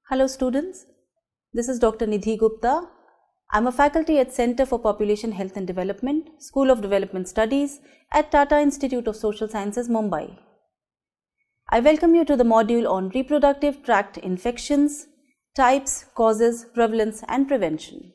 Hello students, this is Dr. Nidhi Gupta. I am a faculty at Center for Population Health and Development, School of Development Studies at Tata Institute of Social Sciences, Mumbai. I welcome you to the module on reproductive tract infections, types, causes, prevalence and prevention.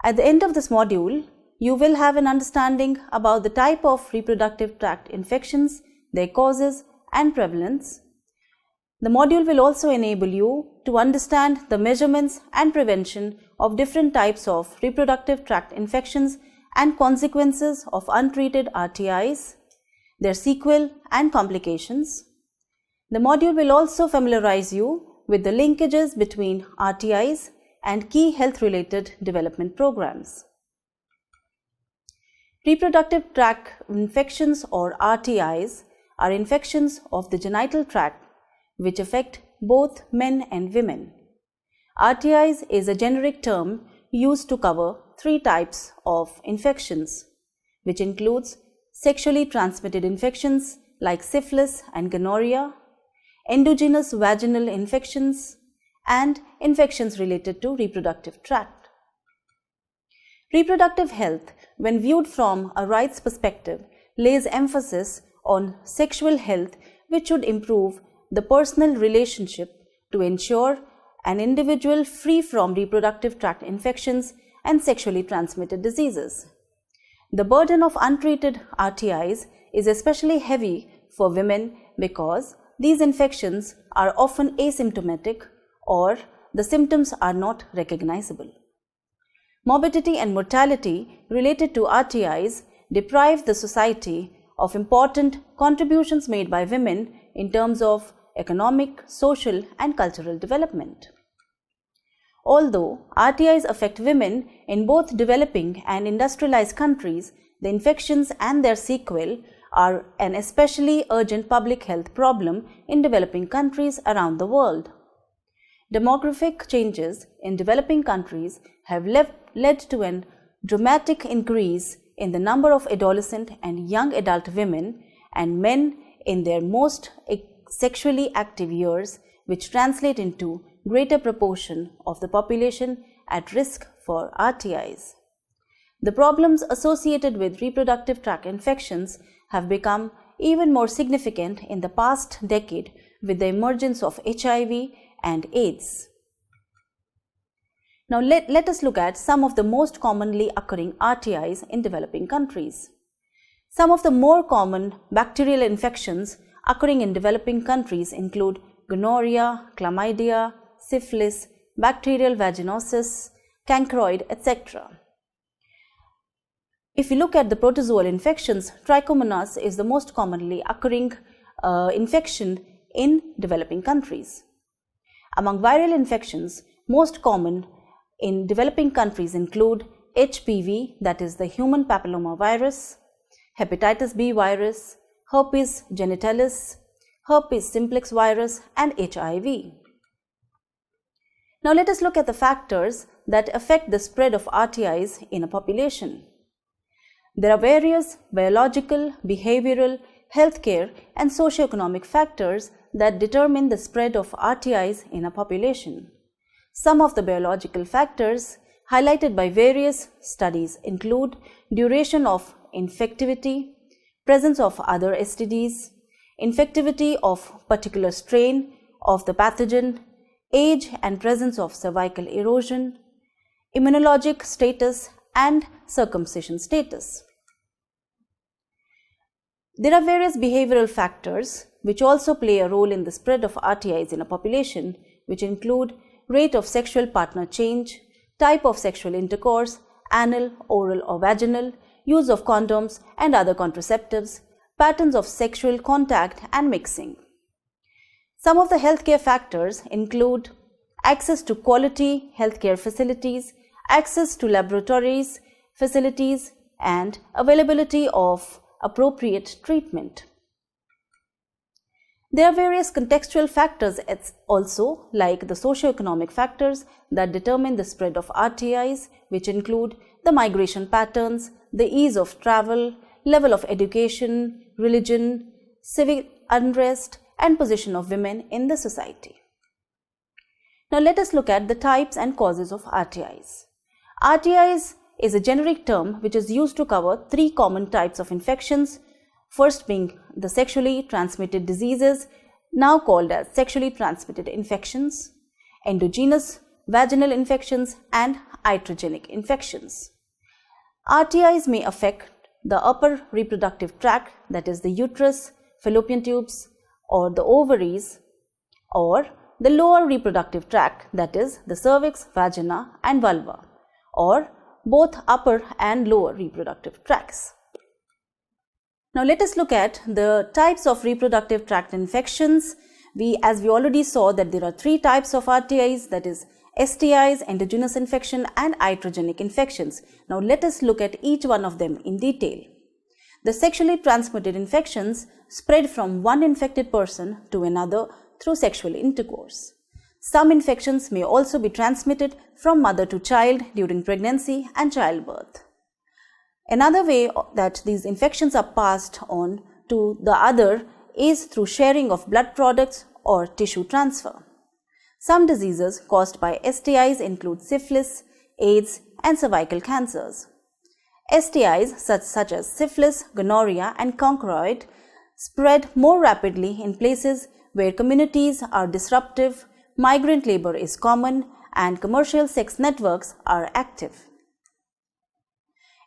At the end of this module, you will have an understanding about the type of reproductive tract infections, their causes and prevalence. The module will also enable you to understand the measurements and prevention of different types of reproductive tract infections and consequences of untreated RTIs, their sequelae and complications. The module will also familiarize you with the linkages between RTIs and key health-related development programs. Reproductive tract infections or RTIs are infections of the genital tract which affect both men and women. RTIs is a generic term used to cover three types of infections, which includes sexually transmitted infections like syphilis and gonorrhea, endogenous vaginal infections, and infections related to reproductive tract. Reproductive health, when viewed from a rights perspective, lays emphasis on sexual health, which should improve the personal relationship to ensure an individual free from reproductive tract infections and sexually transmitted diseases. The burden of untreated RTIs is especially heavy for women because these infections are often asymptomatic or the symptoms are not recognizable. Morbidity and mortality related to RTIs deprive the society of important contributions made by women in terms of economic, social and cultural development. Although RTIs affect women in both developing and industrialized countries, the infections and their sequelae are an especially urgent public health problem in developing countries around the world. Demographic changes in developing countries have led to a dramatic increase in the number of adolescent and young adult women and men in their most sexually active years, which translate into greater proportion of the population at risk for RTIs. The problems associated with reproductive tract infections have become even more significant in the past decade with the emergence of HIV and AIDS. Now let us look at some of the most commonly occurring RTIs in developing countries. Some of the more common bacterial infections occurring in developing countries include gonorrhea, chlamydia, syphilis, bacterial vaginosis, chancroid, etc. If we look at the protozoal infections, trichomonas is the most commonly occurring infection in developing countries. Among viral infections, most common in developing countries include HPV, that is the human papillomavirus, hepatitis B virus, herpes genitalis, herpes simplex virus, and HIV. Now let us look at the factors that affect the spread of RTIs in a population. There are various biological, behavioral, healthcare, and socioeconomic factors that determine the spread of RTIs in a population. Some of the biological factors highlighted by various studies include duration of infectivity, presence of other STDs, infectivity of particular strain of the pathogen, age and presence of cervical erosion, immunologic status and circumcision status. There are various behavioral factors which also play a role in the spread of RTIs in a population, which include rate of sexual partner change, type of sexual intercourse, anal, oral or vaginal, use of condoms and other contraceptives, patterns of sexual contact and mixing. Some of the healthcare factors include access to quality healthcare facilities, access to laboratories, facilities, and availability of appropriate treatment. There are various contextual factors also, like the socioeconomic factors that determine the spread of RTIs, which include the migration patterns, the ease of travel, level of education, religion, civic unrest, and position of women in the society. Now let us look at the types and causes of RTIs. RTIs is a generic term which is used to cover three common types of infections, first being the sexually transmitted diseases, now called as sexually transmitted infections, endogenous vaginal infections, and iatrogenic infections. RTIs may affect the upper reproductive tract, that is the uterus, fallopian tubes, or the ovaries, or the lower reproductive tract, that is the cervix, vagina, and vulva, or both upper and lower reproductive tracts. Now let us look at the types of reproductive tract infections. As we already saw that there are three types of RTIs, that is STIs, endogenous infection, and iatrogenic infections. Now let us look at each one of them in detail. The sexually transmitted infections spread from one infected person to another through sexual intercourse. Some infections may also be transmitted from mother to child during pregnancy and childbirth. Another way that these infections are passed on to the other is through sharing of blood products or tissue transfer. Some diseases caused by STIs include syphilis, AIDS, and cervical cancers. STIs such as syphilis, gonorrhea, and chancroid spread more rapidly in places where communities are disruptive, migrant labor is common, and commercial sex networks are active.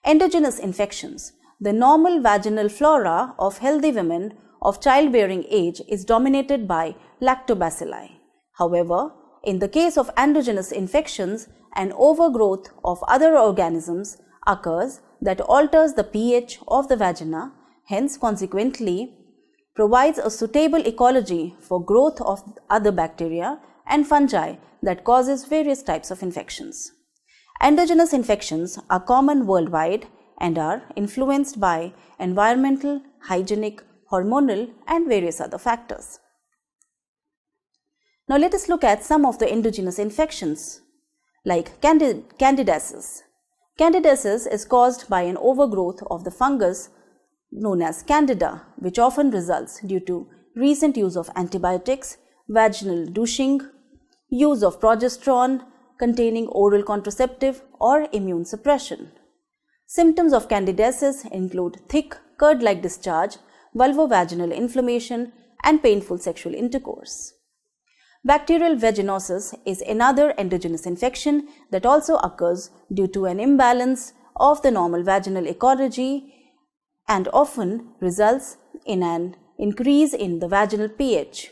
Endogenous infections. The normal vaginal flora of healthy women of childbearing age is dominated by lactobacilli. However, in the case of endogenous infections, an overgrowth of other organisms occurs that alters the pH of the vagina, hence consequently provides a suitable ecology for growth of other bacteria and fungi that causes various types of infections. Endogenous infections are common worldwide and are influenced by environmental, hygienic, hormonal, and various other factors. Now let us look at some of the endogenous infections like candidiasis. Candidiasis is caused by an overgrowth of the fungus known as Candida, which often results due to recent use of antibiotics, vaginal douching, use of progesterone containing oral contraceptive, or immune suppression. Symptoms of candidiasis include thick, curd-like discharge, vulvovaginal inflammation, and painful sexual intercourse. Bacterial vaginosis is another endogenous infection that also occurs due to an imbalance of the normal vaginal ecology and often results in an increase in the vaginal pH.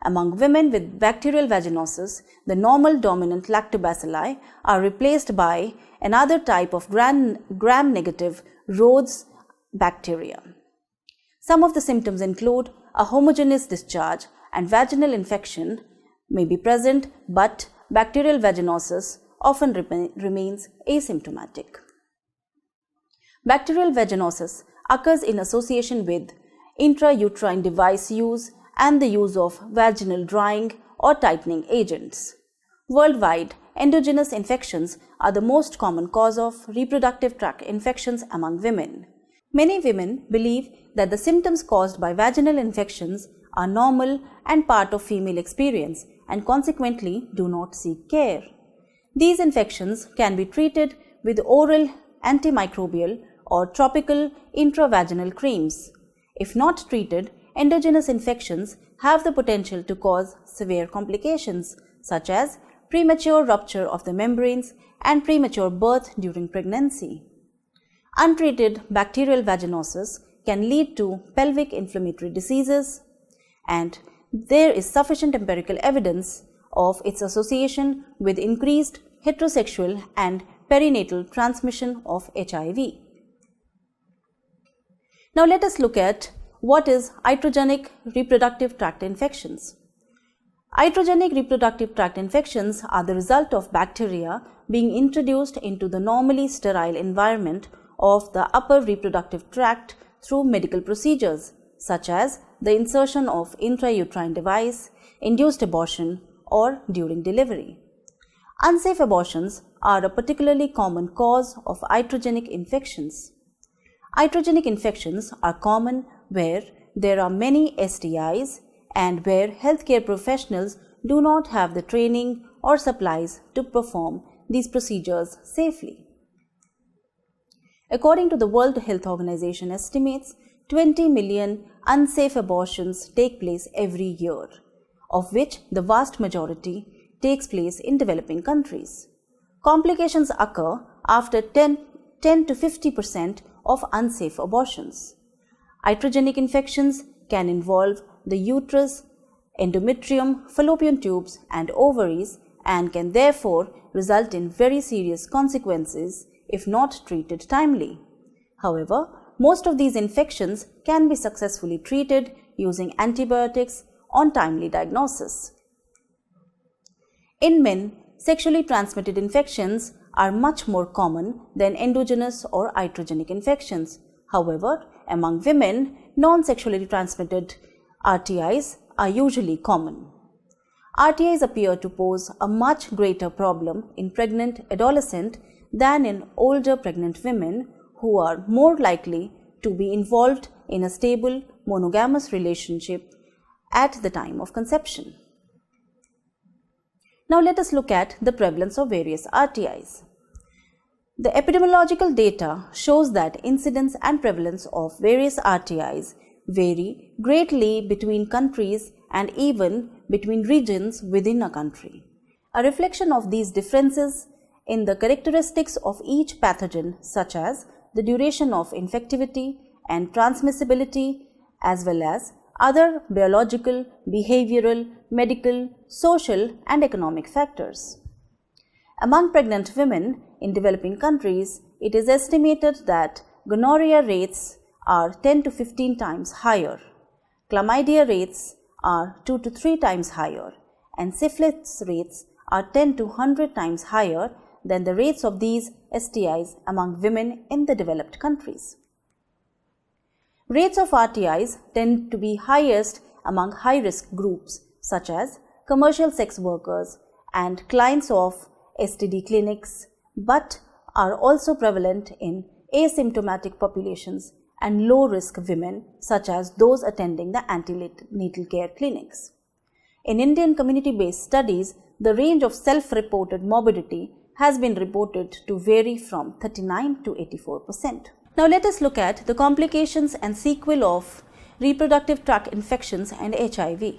Among women with bacterial vaginosis, the normal dominant lactobacilli are replaced by another type of gram-negative Rhodes bacteria. Some of the symptoms include a homogeneous discharge and vaginal infection may be present, but bacterial vaginosis often remains asymptomatic. Bacterial vaginosis occurs in association with intrauterine device use and the use of vaginal drying or tightening agents. Worldwide, endogenous infections are the most common cause of reproductive tract infections among women. Many women believe that the symptoms caused by vaginal infections are normal and part of female experience and consequently do not seek care. These infections can be treated with oral antimicrobial or topical intravaginal creams. If not treated, endogenous infections have the potential to cause severe complications such as premature rupture of the membranes and premature birth during pregnancy. Untreated bacterial vaginosis can lead to pelvic inflammatory diseases, and there is sufficient empirical evidence of its association with increased heterosexual and perinatal transmission of HIV. Now let us look at what is iatrogenic reproductive tract infections. Iatrogenic reproductive tract infections are the result of bacteria being introduced into the normally sterile environment of the upper reproductive tract through medical procedures such as the insertion of intrauterine device, induced abortion, or during delivery. Unsafe abortions are a particularly common cause of iatrogenic infections. Iatrogenic infections are common where there are many STIs and where healthcare professionals do not have the training or supplies to perform these procedures safely. According to the World Health Organization estimates, 20 million unsafe abortions take place every year, of which the vast majority takes place in developing countries. Complications occur after 10 to 50% of unsafe abortions. Iatrogenic infections can involve the uterus, endometrium, fallopian tubes, and ovaries, and can therefore result in very serious consequences if not treated timely. However, most of these infections can be successfully treated using antibiotics on timely diagnosis. In men, sexually transmitted infections are much more common than endogenous or iatrogenic infections. However, among women, non-sexually transmitted RTIs are usually common. RTIs appear to pose a much greater problem in pregnant adolescent than in older pregnant women, who are more likely to be involved in a stable monogamous relationship at the time of conception. Now let us look at the prevalence of various RTIs. The epidemiological data shows that incidence and prevalence of various RTIs vary greatly between countries and even between regions within a country. A reflection of these differences in the characteristics of each pathogen, such as the duration of infectivity and transmissibility, as well as other biological, behavioral, medical, social, and economic factors. Among pregnant women in developing countries, it is estimated that gonorrhea rates are 10 to 15 times higher, chlamydia rates are 2 to 3 times higher, and syphilis rates are 10 to 100 times higher than the rates of these STIs among women in the developed countries. Rates of RTIs tend to be highest among high-risk groups such as commercial sex workers and clients of STD clinics, but are also prevalent in asymptomatic populations and low-risk women such as those attending the antenatal care clinics. In Indian community-based studies, the range of self-reported morbidity has been reported to vary from 39 to 84%. Now let us look at the complications and sequelae of reproductive tract infections and HIV.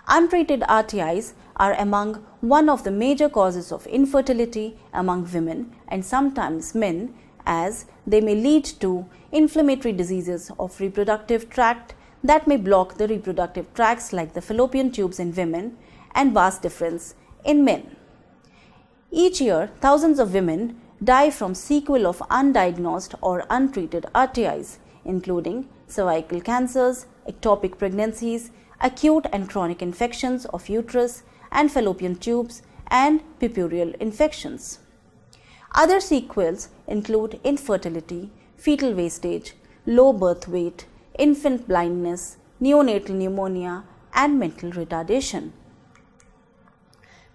Untreated RTIs are among one of the major causes of infertility among women and sometimes men, as they may lead to inflammatory diseases of reproductive tract that may block the reproductive tracts like the fallopian tubes in women and vas deferens in men. Each year, thousands of women die from sequelae of undiagnosed or untreated RTIs, including cervical cancers, ectopic pregnancies, acute and chronic infections of uterus and fallopian tubes, and puerperal infections. Other sequelae include infertility, fetal wastage, low birth weight, infant blindness, neonatal pneumonia, and mental retardation.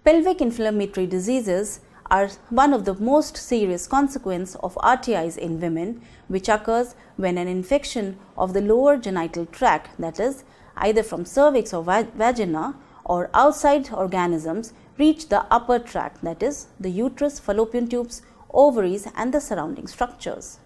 Pelvic inflammatory diseases are one of the most serious consequences of RTIs in women, which occurs when an infection of the lower genital tract, that is, either from cervix or vagina or outside organisms, reach the upper tract, that is, the uterus, fallopian tubes, ovaries, and the surrounding structures.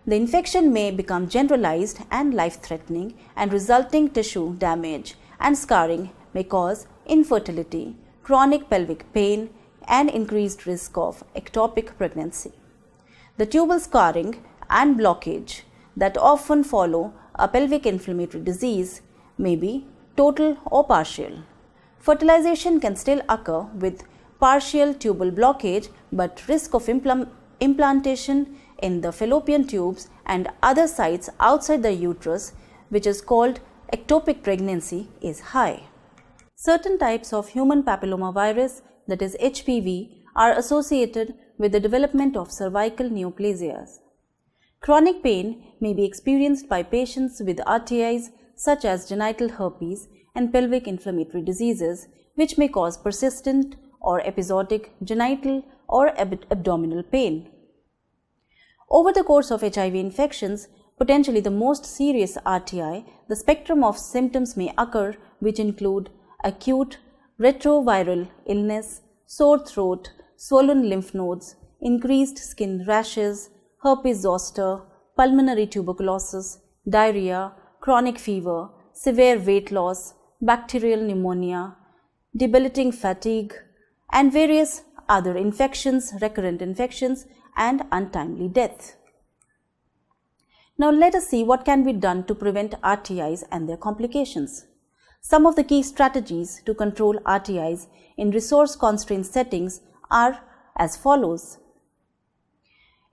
The infection may become generalized and life-threatening, and resulting tissue damage and scarring may cause infertility, chronic pelvic pain, and increased risk of ectopic pregnancy. The tubal scarring and blockage that often follow a pelvic inflammatory disease may be total or partial. Fertilization can still occur with partial tubal blockage, but risk of implantation in the fallopian tubes and other sites outside the uterus, which is called ectopic pregnancy, is high. Certain types of human papillomavirus, that is HPV, are associated with the development of cervical neoplasias. Chronic pain may be experienced by patients with RTIs such as genital herpes and pelvic inflammatory diseases, which may cause persistent or episodic genital or abdominal pain. Over the course of HIV infections, potentially the most serious RTI, the spectrum of symptoms may occur, which include acute retroviral illness, sore throat, swollen lymph nodes, increased skin rashes, herpes zoster, pulmonary tuberculosis, diarrhea, chronic fever, severe weight loss, bacterial pneumonia, debilitating fatigue, and various other infections, recurrent infections, and untimely death. Now let us see what can be done to prevent RTIs and their complications. Some of the key strategies to control RTIs in resource-constrained settings are as follows.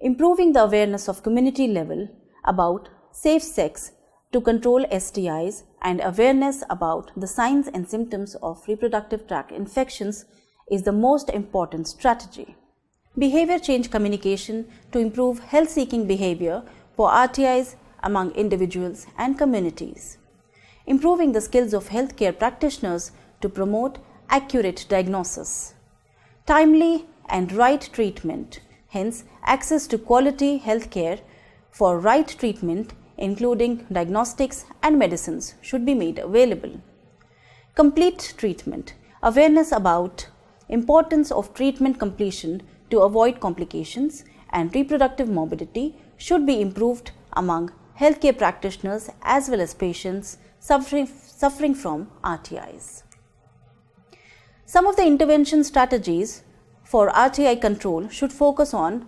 Improving the awareness of community level about safe sex to control STIs and awareness about the signs and symptoms of reproductive tract infections is the most important strategy. Behavior change communication to improve health-seeking behavior for RTIs among individuals and communities. Improving the skills of healthcare practitioners to promote accurate diagnosis. Timely and right treatment, hence access to quality healthcare for right treatment including diagnostics and medicines should be made available. Complete treatment, awareness about importance of treatment completion to avoid complications and reproductive morbidity should be improved among healthcare practitioners as well as patients suffering from RTIs. Some of the intervention strategies for RTI control should focus on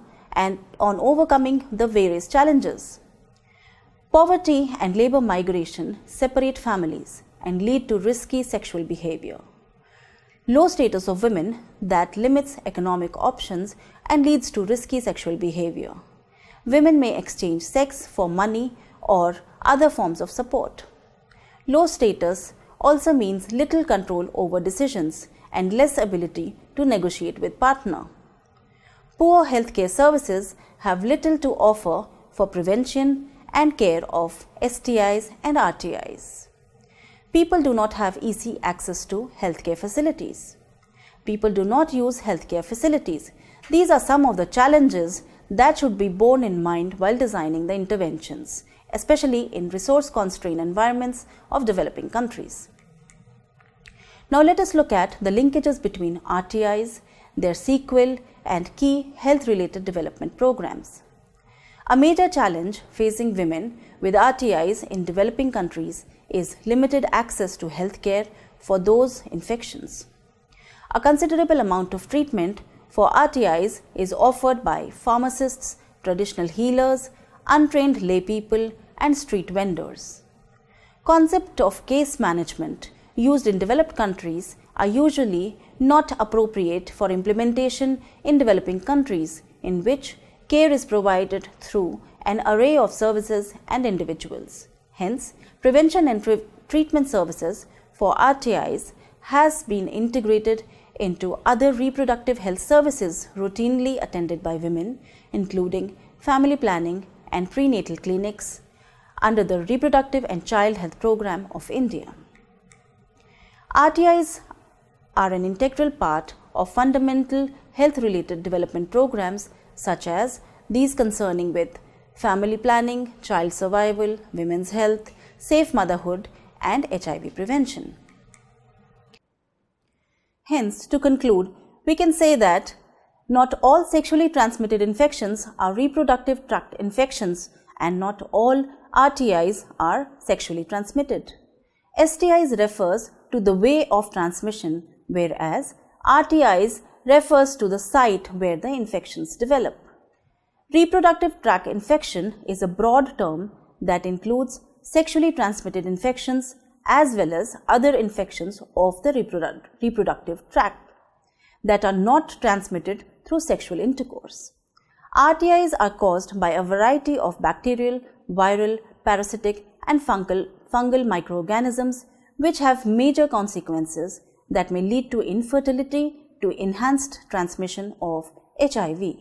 overcoming the various challenges. Poverty and labor migration separate families and lead to risky sexual behavior. Low status of women that limits economic options and leads to risky sexual behavior. Women may exchange sex for money or other forms of support. Low status also means little control over decisions and less ability to negotiate with partner. Poor healthcare services have little to offer for prevention and care of STIs and RTIs. People do not have easy access to healthcare facilities. People do not use healthcare facilities. These are some of the challenges that should be borne in mind while designing the interventions, especially in resource-constrained environments of developing countries. Now let us look at the linkages between RTIs, their sequel, and key health-related development programs. A major challenge facing women with RTIs in developing countries is limited access to healthcare for those infections. A considerable amount of treatment for RTIs is offered by pharmacists, traditional healers, untrained lay people, and street vendors. Concept of case management used in developed countries are usually not appropriate for implementation in developing countries in which care is provided through an array of services and individuals. Hence, prevention and treatment services for RTIs has been integrated into other reproductive health services routinely attended by women, including family planning and prenatal clinics under the Reproductive and Child Health Program of India. RTIs are an integral part of fundamental health-related development programs such as these concerning with family planning, child survival, women's health, safe motherhood, and HIV prevention. Hence, to conclude, we can say that not all sexually transmitted infections are reproductive tract infections and not all RTIs are sexually transmitted. STIs refers to the way of transmission, whereas RTIs refers to the site where the infections develop. Reproductive tract infection is a broad term that includes sexually transmitted infections as well as other infections of the reproductive tract that are not transmitted through sexual intercourse. RTIs are caused by a variety of bacterial, viral, parasitic, and fungal microorganisms which have major consequences that may lead to infertility to enhanced transmission of HIV.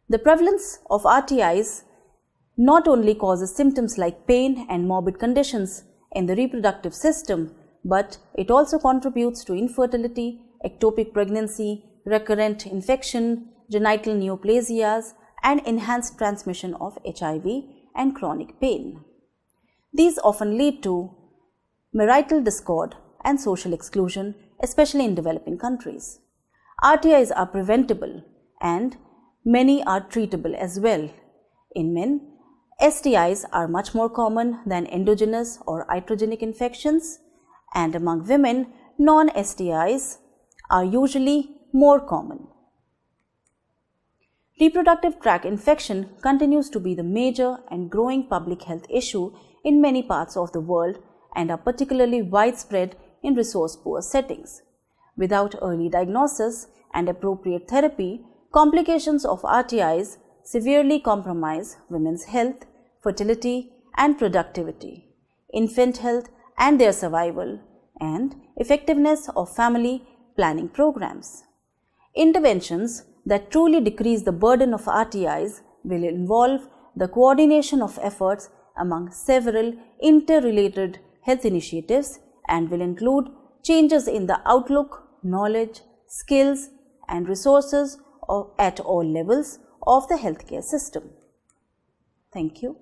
The prevalence of RTIs not only causes symptoms like pain and morbid conditions in the reproductive system, but it also contributes to infertility, ectopic pregnancy, recurrent infection, genital neoplasias, and enhanced transmission of HIV and chronic pain. These often lead to marital discord and social exclusion, especially in developing countries. RTIs are preventable and many are treatable as well. In men, STIs are much more common than endogenous or iatrogenic infections, and among women, non-STIs are usually more common. Reproductive tract infection continues to be the major and growing public health issue in many parts of the world and are particularly widespread in resource-poor settings. Without early diagnosis and appropriate therapy, complications of RTIs severely compromise women's health, fertility and productivity, infant health and their survival, and effectiveness of family planning programs. Interventions that truly decrease the burden of RTIs will involve the coordination of efforts among several interrelated health initiatives and will include changes in the outlook, knowledge, skills and resources at all levels of the healthcare system. Thank you.